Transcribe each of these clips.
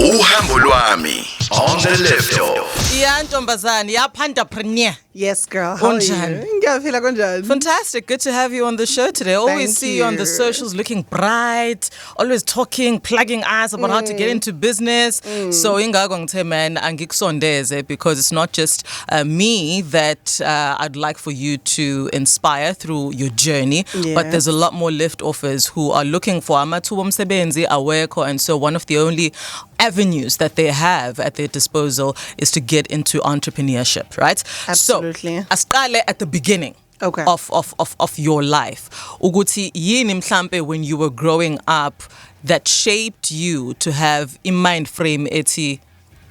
Uhambo lwami on the left off. Yeah, ntombazane, entrepreneur. Yes, girl. How are Kunjani? you? Ngiyaphila kunjani? Fantastic. Good to have you on the show today. Always Thank see you on the you. socials looking bright, always talking, plugging us about how to get into business. So ingakho ngithe man angikusondeze because it's not just me that I'd like for you to inspire through your journey, but there's a lot more leftoffers who are looking for amathuba omsebenzi, awekho, and so one of the only avenues that they have at their disposal is to get into entrepreneurship, right? Absolutely. So, asqale at the beginning. Okay. Of your life. Ukuthi yini mhlambe when you were growing up that shaped you to have in mind frame ethi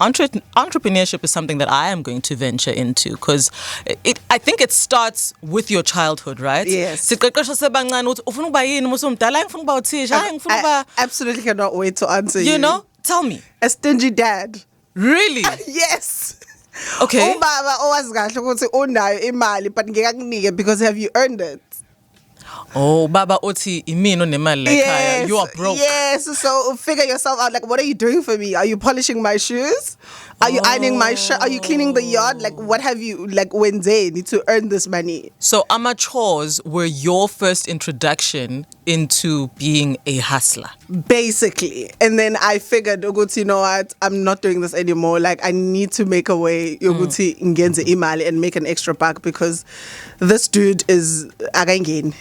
entrepreneurship is something that I am going to venture into because I think it starts with your childhood, right? Yes. Siqeqeshwa sebancane uthi ufuna ukuba yini musumdala ngifuna ukuba uthisha ngifuna ukuba I absolutely cannot wait to answer you. you know, tell me. A stingy dad. Really? Yes. Okay. Ubaba owazi kahle ukuthi unayo imali but ngeke akunike because have you earned it? Oh, baba uthi imini onemali la ekhaya, you are broke. Yes. So figure yourself out. Like, what are you doing for me? Are you polishing my shoes? Are you ironing my shirt? Are you cleaning the yard? Like, what have you, like, Wednesday to earn this money? So amateurs were your first introduction into being a hustler. Basically. And then I figured, Uguti, you know what? I'm not doing this anymore. Like, I need to make a way, Uguti, ngenze imali and make an extra buck because this dude is agangeni.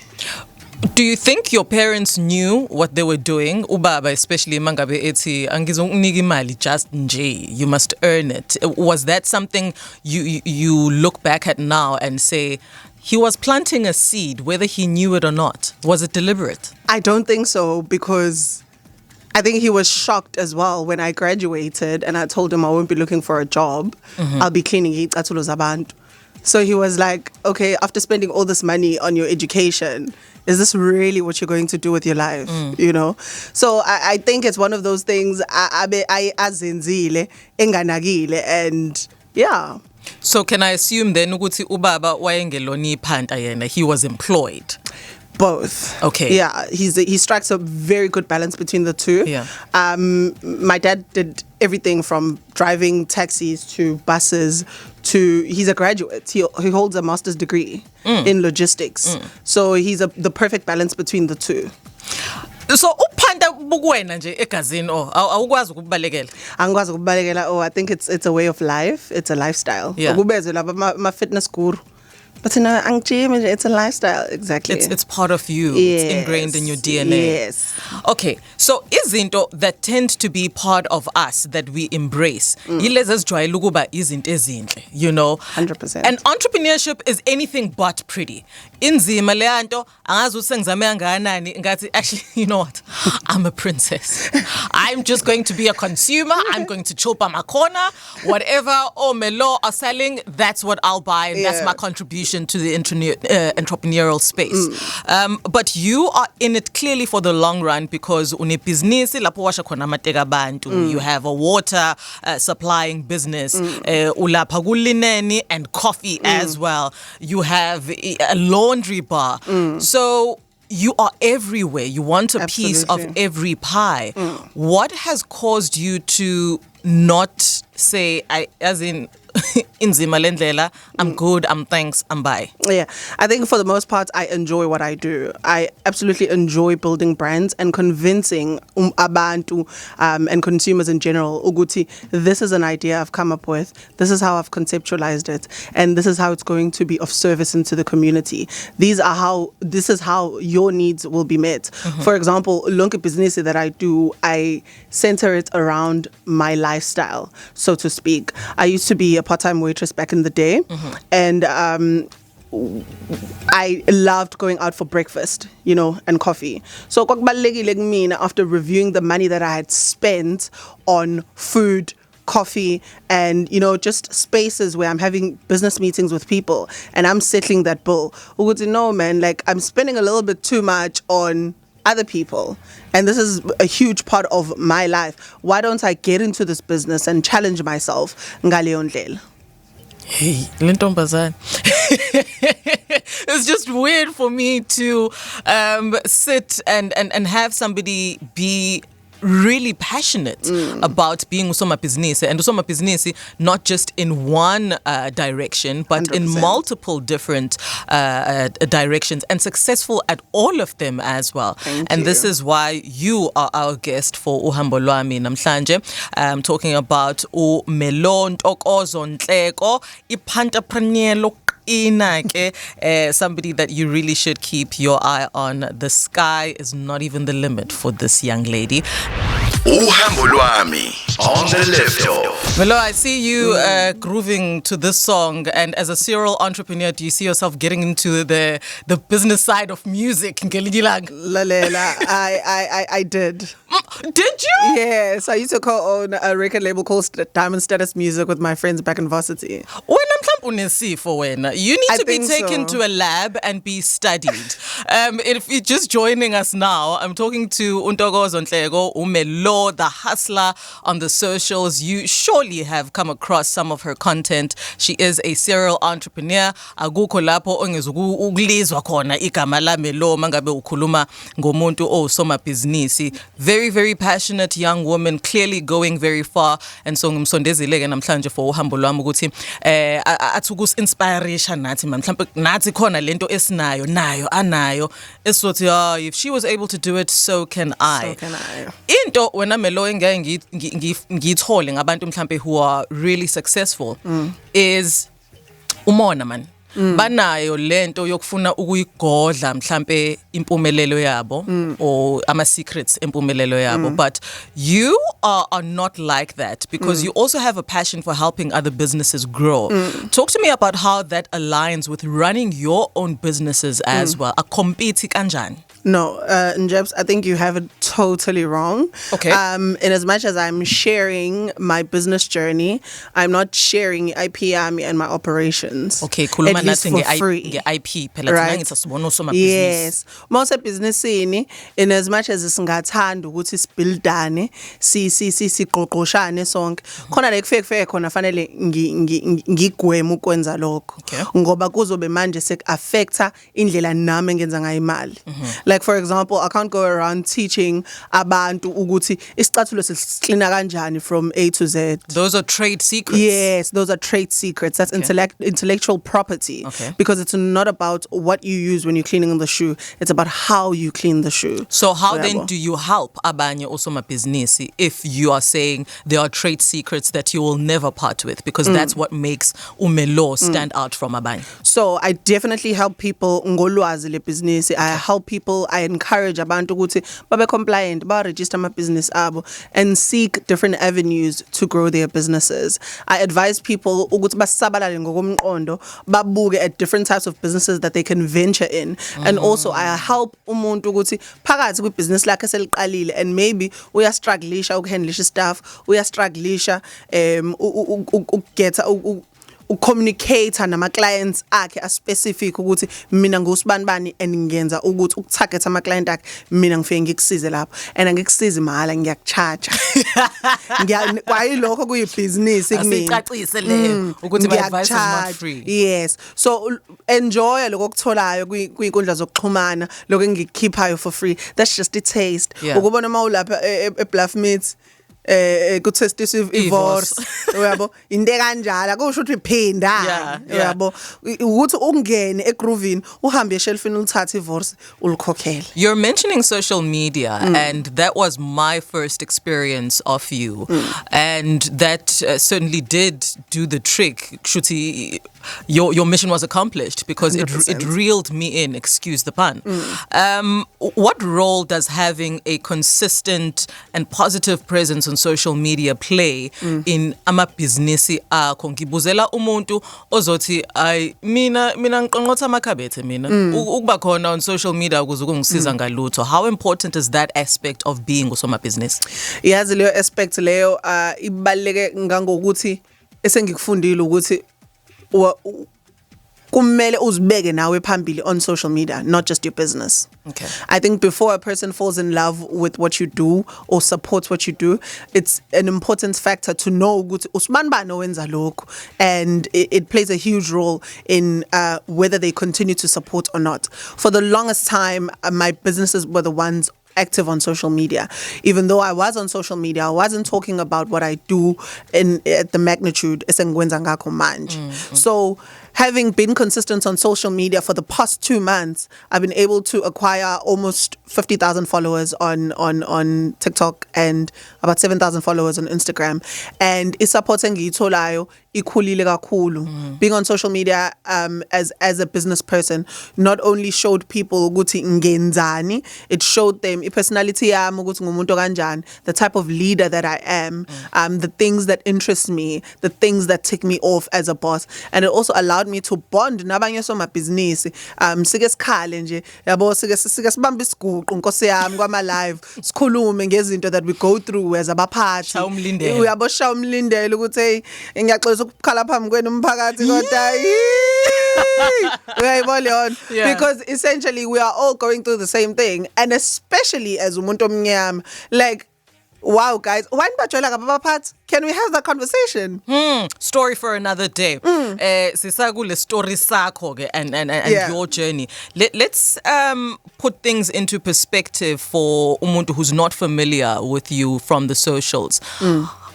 Do you think your parents knew what they were doing? Ubaba, especially mangabe ethi angizokunika imali just nje. You must earn it. Was that something you look back at now and say he was planting a seed, whether he knew it or not? Was it deliberate? I don't think so because I think he was shocked as well when I graduated and I told him I won't be looking for a job. I'll be cleaning icathulo zabantu. So he was like, okay, after spending all this money on your education, is this really what you're going to do with your life? You know? So I think it's one of those things, I azenzile, enganagile, and yeah. So can I assume then ukuthi ubaba wayengelona iphanta yena, he was employed? Both. Okay. Yeah, he strikes a very good balance between the two. Yeah. My dad did everything from driving taxis to buses to he's a graduate. He holds a master's degree in logistics. So he's the perfect balance between the two. So uphanda bukwena nje egazini awukwazi ukubalekela. Angikwazi ukubalekela. Oh, I think it's a way of life. It's a lifestyle. Yeah. Ukubeze laba ma fitness guru. But in it's a lifestyle, exactly. It's part of you. Yes. It's ingrained in your DNA. Yes. Okay, so izinto that tend to be part of us that we embrace. Yilezi ezijwayele ukuba izinto ezinhle, you know. 100%. And entrepreneurship is anything but pretty. Inzima leyanto angazi ukuthi sengizame kangakanani ngathi actually you know what? I'm a princess. I'm just going to be a consumer. I'm going to chill by my corner. Whatever Omelo are selling, that's what I'll buy and that's my contribution to the entrepreneurial space. But you are in it clearly for the long run because unebhizinisi lapho washa khona amateka abantu. You have a water supplying business. Ulapha kulineni and coffee as well. You have a laundry bar. So you are everywhere. You want a piece of every pie. What has caused you to not say, as in inzima lendlela, I'm good, I'm thanks, I'm bye? Yeah, I think for the most part, I enjoy what I do. I absolutely enjoy building brands and convincing abantu and consumers in general, Uguti, this is an idea I've come up with. This is how I've conceptualized it. And this is how it's going to be of service into the community. This is how your needs will be met. For example, lonke business that I do, I center it around my lifestyle, so to speak. I used to be a part-time waitress back in the day, and I loved going out for breakfast, you know, and coffee. So after reviewing the money that I had spent on food, coffee, and, you know, just spaces where I'm having business meetings with people and I'm settling that bill, no, man, like I'm spending a little bit too much on other people, and this is a huge part of my life. Why don't I get into this business and challenge myself? Ngaleyo ndlela. Hey, lentombazane. It's just weird for me to sit and have somebody be really passionate about being usomabhizinisi, and usomabhizinisi not just in one direction but in 100%. multiple different directions, and successful at all of them as well. Thank and you. this is why you are our guest for Uhambo Lwami namhlanje, talking about uMelo Ntokozo Nhleko, iphantaprenier somebody that you really should keep your eye on. The sky is not even the limit for this young lady. Uhambo Lwami on the left. Melo, I see you grooving to this song, and as a serial entrepreneur, do you see yourself getting into the business side of music? Lalela, I did. Did you? Yes, I used to co-own a record label called Diamond Status Music with my friends back in varsity. You need I to be think taken so. to a lab and be studied. If you're just joining us now, I'm talking to Ntokozo Nhleko, uMelo, the hustler on the socials. You surely have come across some of her content. She is a serial entrepreneur. Akukho lapho ongezukulizwa khona igama la Melo mangabe ukhuluma ngomuntu osomabhizinisi. Very, very passionate young woman, clearly going very far. And so ngimsondezeleke namhlanje for uhambo lwami ukuthi athi ukusinspiration nathi mhlawumbe nathi khona lento esinayo nayo anayo esothi if she was able to do it, so can I. So can I. Into wena Melo engeke ngithole ngabantu mhlawumbe who are really successful is umona man. Banayo lento yokufuna ukuyigodla mhlambe impumelelo yabo or ama secrets impumelelo yabo, but you are not like that, because you also have a passion for helping other businesses grow. Talk to me about how that aligns with running your own businesses as well. Akompiti kanjani? No, Njebs, I think you have it totally wrong. Okay. In as much as I'm sharing my business journey, I'm not sharing IP yami and my operations. Okay, khuluma at least nathi for free. nge-IP phela thina Right. ngithi sibona osomabhizinisi. Yes. Mase businessini, in as much as singathanda ukuthi sibuildane, siqoqoshane sonke. Khona la kufeke khona fanele ngigweme ukwenza lokho. Okay. Ngoba kuzobe manje sek-affecta indlela nami engenza ngayo imali. Like for example, I can't go around teaching abantu ukuthi isicathulo sicleana kanjani from A to Z. Those are trade secrets. Yes, those are trade secrets. That's intellectual property. Okay. Because it's not about what you use when you're cleaning the shoe. It's about how you clean the shoe. So how then Whatever. do you help abanye osomabhizinisi if you are saying there are trade secrets that you will never part with? Because that's what makes uMelo stand out from abanye. So I definitely help people ngolwazi le business. I help people, I encourage abantu ukuthi babe compliant, ba register my business abo and seek different avenues to grow their businesses. I advise people ukuthi basabalale ngokomqondo, babuke at different types of businesses that they can venture in. And also I help umuntu ukuthi phakathi kwi business lakhe seliqalile and maybe uya struggleisha ukuhandlisha staff, uya struggleisha ukgetha ucommunicate nama clients akhe a specific ukuthi mina ngusibani bani and ngiyenza ukuthi ukutarget ama client akhe mina ngifike ngikusize lapho and angikusizi mahala ngiyakcharge kwayilokho kuyibusiness kumina Asicacise leyo ukuthi my advice is not ngiyakcharge. free. Yes, so enjoy lokho okutholayo kwinkundla zokuxhumana lokho engikukhiphayo for free. That's just the taste. Yeah. Ukubona mawulapha eBluff Meats kutestiswe divorce uyabo into kanjalo kusho ukuthi iphinda Yeah. uyabo ukuthi ungene egroovini uhambe eshelfini ulithathe divorce ulikhokhela. You're mentioning social media, and that was my first experience of you. And that certainly did do the trick. Shuti, your mission was accomplished because it 100%. reeled me in, excuse the pun. What role does having a consistent and positive presence on social media play in amabhizinisi akho? Ngibuzela umuntu ozothi ay mina ngiqonqotha amakhabethe mina ukuba khona on social media ukuze kungisiza ngalutho. How important is that aspect of being usomabhizinisi? Yazi leyo aspect leyo ibaleke ngangokuthi esengikufundile ukuthi kumele uzibeke nawe phambili on social media, not just your business. Okay. I think before a person falls in love with what you do or supports what you do, it's an important factor to know ukuthi usibani bani owenza lokho, and it plays a huge role in whether they continue to support or not. For the longest time, my businesses were the ones active on social media. Even though I was on social media, I wasn't talking about what I do at the magnitude esengikwenza ngakho manje. So having been consistent on social media for the past 2 months, I've been able to acquire almost 50,000 followers on TikTok and about 7,000 followers on Instagram. And i-support engiyitholayo ikhulile kakhulu. Being on social media as a business person not only showed people ukuthi ngenzani, it showed them i-personality yami ukuthi ngumuntu kanjani, the type of leader that I am, the things that interest me, the things that tick me off as a boss. And it also allowed me to bond nabanye somabhizinisi. Sike sikhale nje, yabo sike sibambe isiguqu nkosi yami kwama live, sikhulume ngezinto that we go through as abaphathi. Uyabo sha umlindele ukuthi hey ngiyaxolisa ukukhala phambi kwenu umphakathi kodwa because essentially we are all going through the same thing, and especially as umuntu omnyama, like wow guys, why nibajwayela ngabaphathi? Can we have that conversation? Story for another day. Sisakule story sakho ke and your journey. Let's put things into perspective for umuntu who's not familiar with you from the socials.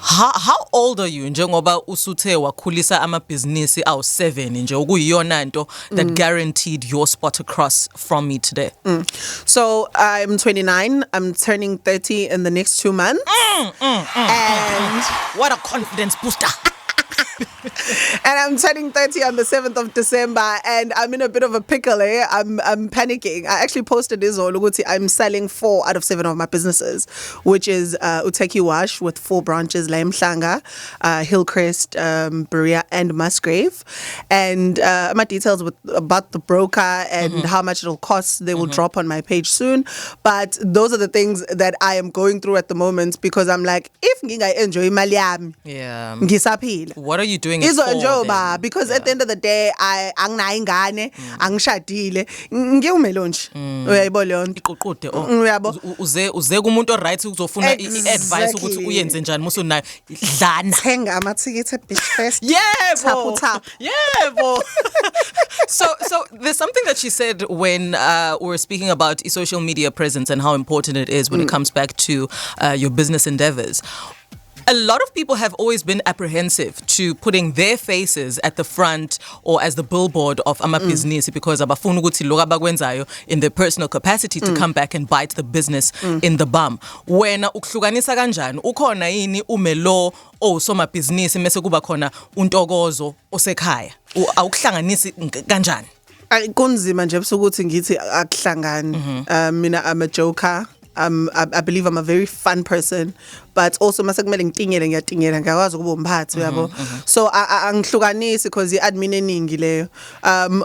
How old are you njengoba usuthe wakhulisa amabhizinisi awu7 nje okuyiyona nto that guaranteed your spot across from me today? So I'm 29. I'm turning 30 in the next 2 months. And what a confidence booster. And I'm turning 30 on the 7th of December, and I'm in a bit of a pickle, eh? I'm panicking. I actually posted this all. I'm selling 4 out of 7 of my businesses, which is Uteki Wash with 4 branches, Mhlanga, Hillcrest, Berea, and Musgrave. And my details about the broker and how much it'll cost, they will drop on my page soon. But those are the things that I am going through at the moment, because I'm like, if I enjoy imali yami, ngisaphila. What are you doing it for then? Because at the end of the day, anginayo ingane, angishadile, ngiwumelo nje. Uyayibona leyo nto. Iququde uze kumuntu oright uzofuna i-advice ukuthi uyenze njani musu nayo dlana. Thenga amathikithi e-Beach Fest. Yebo. Tap. Yebo. So there's something that she said when we were speaking about social media presence and how important it is when it comes back to your business endeavors. A lot of people have always been apprehensive to putting their faces at the front or as the billboard of amabhizinisi because abafuna ukuthi lokho abakwenzayo in their personal capacity to come back and bite the business in the bum. Wena ukuhlukanisa kanjani? Ukhona yini umelo osomabhizinisi mase kuba khona untokozo osekhaya? Awukuhlanganisi kanjani? Kunzima nje ukuthi ngithi akuhlangani. Mina I'm a joker. I believe I'm a very fun person, but also mase kumele ngitingele ngiyakwazi ukuba umphathi uyabo. So angihlukanisi because i-admin eningi leyo.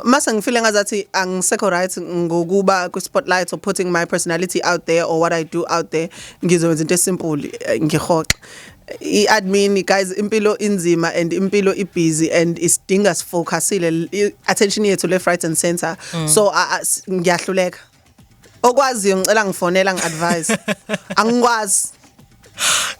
Mase ngifile ngazathi angisekho right ngokuba ku spotlight or putting my personality out there or what I do out there, ngizowenza into esimple ngihoxe. I-admin guys, impilo inzima and impilo ibusy and isidinga sifocusile attention yethu left right and center. So ngiyahluleka. Okwaziyo ngicela ngifonela ngi-advise. Angikwazi.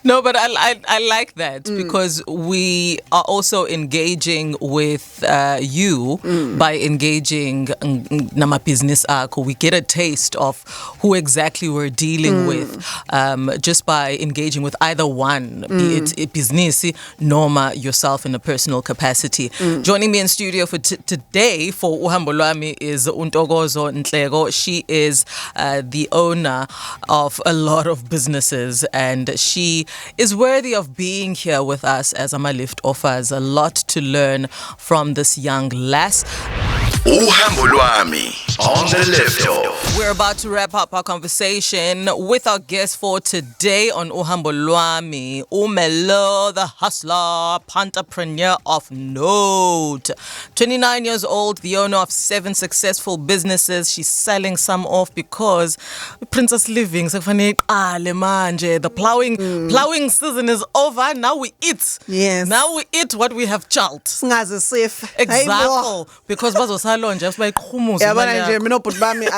No, but I like that because we are also engaging with you by engaging nama business akho. We get a taste of who exactly we're dealing with just by engaging with either one, be it business, noma yourself in a personal capacity. Joining me in studio for today for Uhambo Lwami is Untokozo Nhleko. She is the owner of a lot of businesses, and she is worthy of being here with us as Amalift offers a lot to learn from this young lass. Uhambo Lwami on the left. We're about to wrap up our conversation with our guest for today on Uhambo Lwami, Umelo, the hustler, entrepreneur of note. 29 years old, the owner of 7 successful businesses. She's selling some off because Princess Living, the plowing season is over. Now we eat. Yes. Now we eat what we have chalt. Exactly. Because I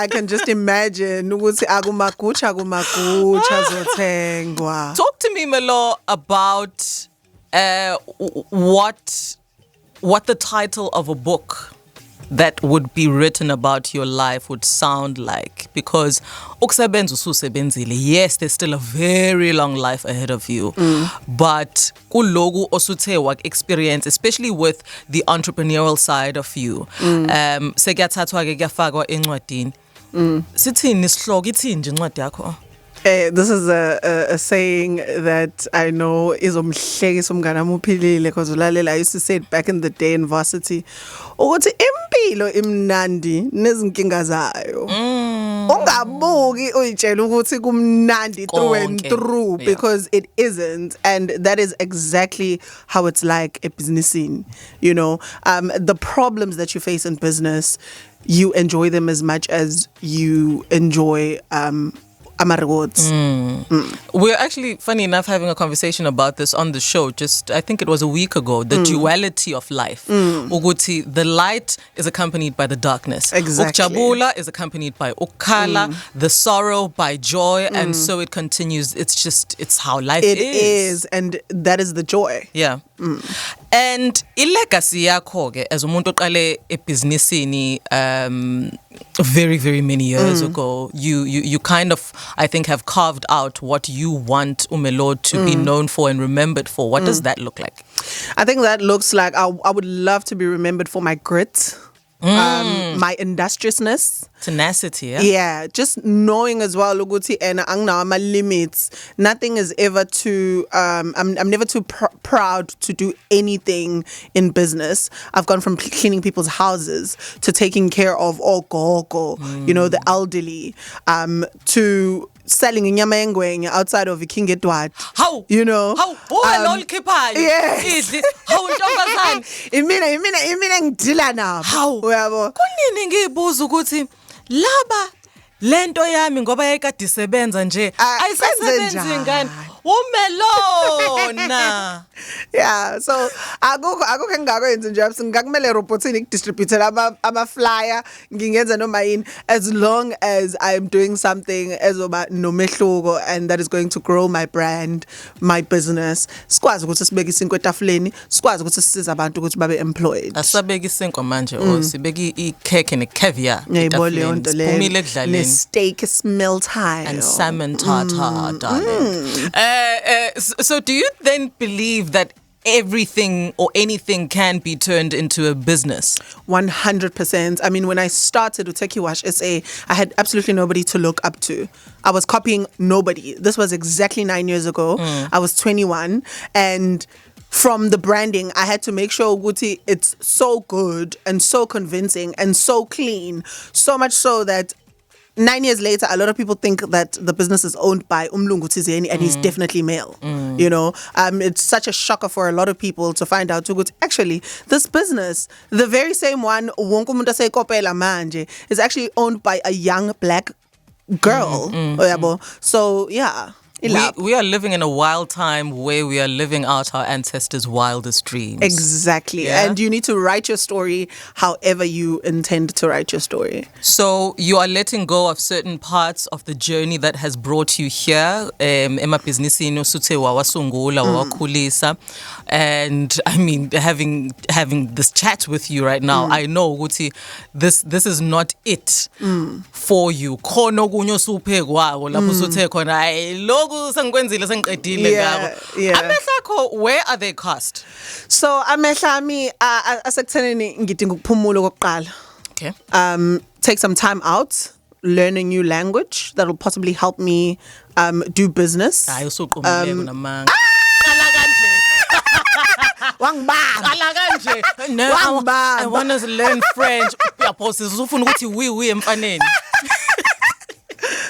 can just imagine zothengwa. Talk to me, Melo, about what the title of a book that would be written about your life would sound like? Because ukusebenza ususebenzile, yes, there's still a very long life ahead of you. But kuloku osuthe wak experience, especially with the entrepreneurial side of you. Sekuyathathwa ke kuyafakwa encwadini. Sithini isihloko ithini nje incwadi yakho? This is a saying that I know is umhlekisa umngane wami uphilile because ulalela. I used to say it back in the day in varsity. Ukuthi impilo imnandi nezinkinga zayo. Ungabuki uyitshela ukuthi kumnandi through and through because it isn't, and that is exactly how it's like a businessing. You know, the problems that you face in business, you enjoy them as much as you enjoy rewards. We're actually, funny enough, having a conversation about this on the show just, I think it was a week ago, the duality of life. Uguti, the light is accompanied by the darkness. Exactly. Ukjabula is accompanied by ukala, the sorrow by joy, and so it continues. It's how life is. It is, and that is the joy. Yeah. And ilegacy yakho ke as umuntu oqale ebhizinisini very, very many years ago, you kind of, I think, have carved out what you want Umelode to be known for and remembered for. What does that look like? I think that looks like I would love to be remembered for my grit, my industriousness. Tenacity, yeah? Yeah, just knowing as well, Luguti, and my limits. Nothing is ever too, I'm never too proud to do anything in business. I've gone from cleaning people's houses to taking care of gogo, you know, the elderly, to selling inyama engwenya outside of King Edward. How? You know? How? Yes. How ntombazane? Imina ngidila nabo. How? Uyabo? Kunini ngibuza ukuthi laba lento yami ngoba yayikade isebenza nje ayisebenzi ngani umelona. Yeah, so akukho engakwenza nje ngakumele robotini distribute ama flyer ngingenza noma yini as long as I'm doing something ezoba nomehluko and that is going to grow my brand, my business. Sikwazi ukuthi sibeke isinkwe etafuleni, sikwazi ukuthi sisize abantu ukuthi babe employed. Asabeka isinkwa manje sibeka icake ne caviar Phumile ekudlaleni. Steak smell time and salmon tartar, darling. So do you then believe that everything or anything can be turned into a business? 100%. I mean, when I started with Techie Wash SA, I had absolutely nobody to look up to. I was copying nobody. This was exactly 9 years ago. I was 21, and from the branding, I had to make sure Guti, it's so good and so convincing and so clean, so much so that 9 years later, a lot of people think that the business is owned by Umlungu Tizeni and he's definitely male. You know, it's such a shocker for a lot of people to find out actually this business, the very same one, Wonkumunta Se Kopela Manje, is actually owned by a young black girl. So yeah. We are living in a wild time where we are living out our ancestors' wildest dreams. Exactly. Yeah? And you need to write your story however you intend to write your story. So you are letting go of certain parts of the journey that has brought you here. Emabhizinisini usuthe wawasungula wawakhulisa. And I mean, having this chat with you right now, I know ukuthi this is not it for you. Khono kunye osuphe kwawo lapho usuthe khona loku sengikwenzile sengiqedile ngako. Amehla akho, where are they cast? So amehla ami asekuthenini ngidinga ukuphumula kokuqala. Okay. Take some time out, learn a new language that will possibly help me do business. Hayi usuqumile kunamanga. No, I want to learn French. Uyaphosa ufuna ukuthi wi emfaneni.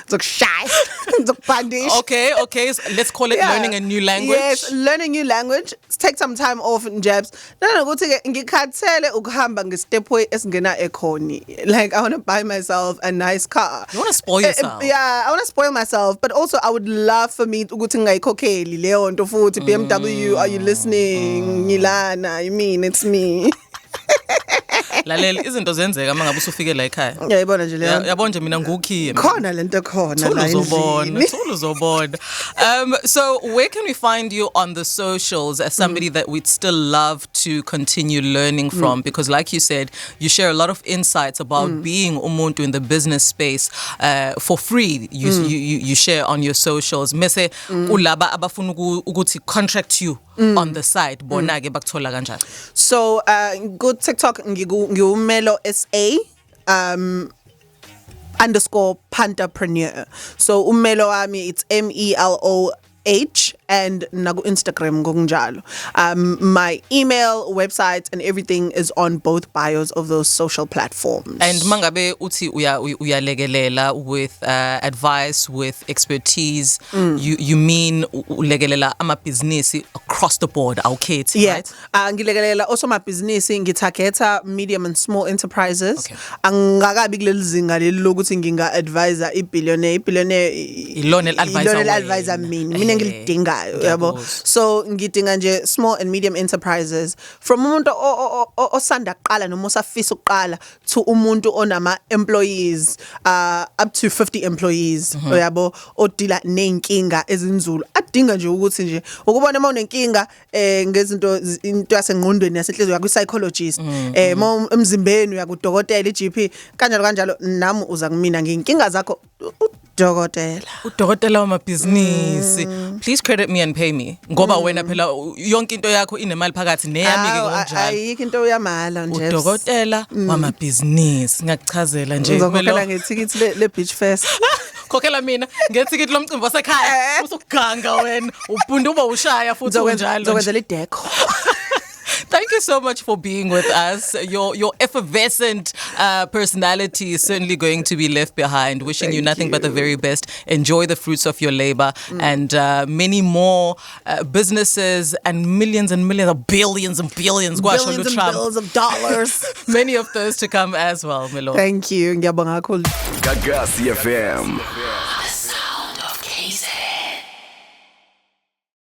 Okay, so let's call it learning a new language. Yes, learn a new language. Take some time off in jabs. Ukuthi ngikhathele ukuhamba ngestepway esingena ekhoni. Like I want to buy myself a nice car. You want to spoil yourself. Yeah, I want to spoil myself, but also I would love for me ukuthi ngayikhokheli leyo nto futhi BMW, are you listening? Ngilana, I mean, it's me. lalela izinto zenzeka mangabe usufike la ekhaya. Uyayibona nje leyo. Yabona nje mina ngukhiye. Khona lento khona la endlini. Thulu zobona. So where can we find you on the socials as somebody that we'd still love to continue learning from? Because like you said, you share a lot of insights about being umuntu in the business space for free. You share on your socials. Mese ulaba abafuna ukuthi contract you on the side. Bona ke bakuthola kanjani? So good TikTok ngiumelo SA _Pantapreneur. So umelo wami it's MELOH and naku Instagram ngokunjalo. My email, website and everything is on both bios of those social platforms. And mangabe uthi uyalekelela with advice, with expertise, you mean ulekelela amabhizinisi across the board, awukhethi, yeah. right? Ngilekelela also mabhizinisi ngitargeta medium and small enterprises. Okay. Angakabi kuleli zinga leli lokuthi nginga advisor ibillionaire Ilona advisor mina ngilidingayo yabo. So ngidinga nje small and medium enterprises from umuntu osanda kuqala noma osafisa ukuqala to umuntu onama employees up to 50 employees yabo odila nenkinga ezinzulu adinga nje ukuthi nje ukubona uma unenkinga ngezinto into yasengqondweni yasenhliziyo yakwi psychologist uma emzimbeni uyakudokotela iGP kanjalo nami uza kumina nginkinga zakho udokotela wamabhizinisi. Please credit me and pay me ngoba wena phela yonke into yakho inemali phakathi neyami ke kanjalo. Ayikho into yamala nje. Udokotela wamabhizinisi ngiyakuchazela nje ngizokhokhela ngethikithi le beach fest. Khokhela mina ngethikithi lomcimbi wasekhaya usuganga wena uphinde uba ushaya futhi unjalo. Ngizokwenzela ideko. Thank you so much for being with us. Your effervescent personality is certainly going to be left behind. Wishing you nothing but the very best. Enjoy the fruits of your labor and many more businesses and millions and millions of billions and billions. Billions and billions of dollars. Many of those to come as well, Milo. Thank you. Ngiyabonga kakhulu. Gagasi FM.